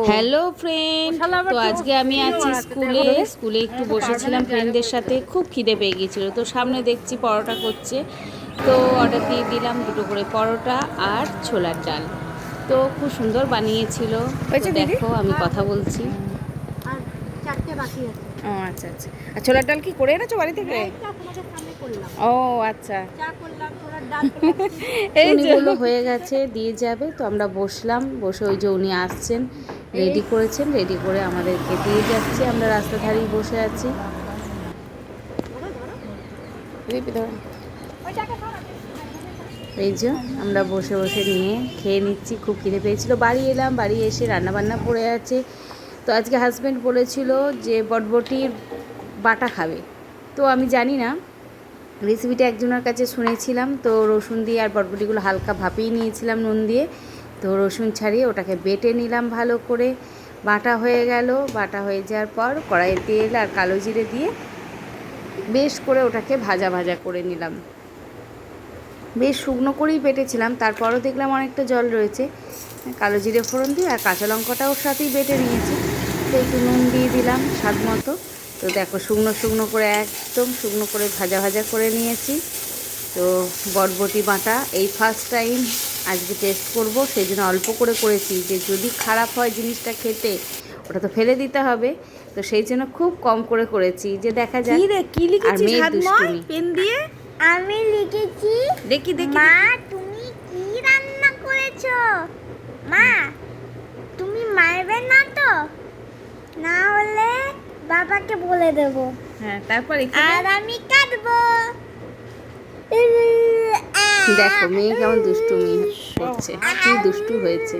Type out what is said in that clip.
Hello friend, তো আজকে আমি আছি স্কুলে একটু বসেছিলাম ফ্রেন্ডদের সাথে। খুব খিদে পেয়ে গিয়েছিল, তো সামনে দেখছি পরোটা করছে, তো অর্ডার দিয়ে দিলাম 2টো করে পরোটা আর ছোলার ডাল। তো খুব সুন্দর বানিয়েছিল। তো দেখো আমি কথা বলছি। আর 4টে বাকি আছে। ও আচ্ছা আচ্ছা। আর ছোলার ডাল কি করে এনেছো বাড়ি থেকে? এইটা তোমাদের সামনে করলাম। ও আচ্ছা। চা করলাম, ছোলার ডাল করলাম। এই যেগুলো হয়ে গেছে দিয়ে যাবে, তো আমরা বসলাম, বসে ওই যে উনি আসছেন, রেডি করেছেন, রেডি করে আমাদেরকে দিয়ে যাচ্ছে। আমরা রাস্তা ধারেই বসে আছি। এই যে আমরা বসে বসে নিয়ে খেয়ে নিচ্ছি। খুব খিদে পেয়েছিল। বাড়ি এলাম, বাড়ি এসে রান্নাবান্না পড়ে আছে। তো আজকে হাজব্যান্ড বলেছিল যে বটবটির বাটা খাবে, তো আমি জানি না, রেসিপিটা একজনের কাছে শুনেছিলাম। তো রসুন দিয়ে আর বটবটিগুলো হালকা ভাপিয়ে নিয়েছিলাম নুন দিয়ে। তো রসুন ছাড়িয়ে ওটাকে বেটে নিলাম ভালো করে। বাটা হয়ে গেল। বাটা হয়ে যাওয়ার পর কড়াইয়ে তেল আর কালো জিরে দিয়ে বেশ করে ওটাকে ভাজা ভাজা করে নিলাম। বেশ শুকনো করেই বেটেছিলাম, তারপরও দেখলাম অনেকটা জল রয়েছে। কালো জিরে ফোড়ন দিয়ে আর কাঁচা লঙ্কাটা ওর সাথেই বেটে নিয়েছি। তো একটু নুন দিয়ে দিলাম স্বাদ মতো। তো দেখো শুকনো শুকনো করে, একদম শুকনো করে ভাজা ভাজা করে নিয়েছি। তো বটবটি বাটা এই ফার্স্ট টাইম আজকে টেস্ট করব, সেই জন্য অল্প করে করেছি, যে যদি খারাপ হয় জিনিসটা খেতে, ওটা তো ফেলে দিতে হবে। তো সেই জন্য খুব কম করে করেছি, যে দেখা যায়। কি আর লিখেছিস মেয়ের হাতময় দুষ্টুমি। পেন দিয়ে? আমি লিখেছি, দেখি দেখি মা তুমি কি রান্না করেছো? মা তুমি মারবে না তো? না হলে বাবাকে বলে দেব। হ্যাঁ, তারপর আর আমি কাটবো। দেখো মেয়ে কেমন দুষ্টুমি করছে, কি দুষ্টু হয়েছে।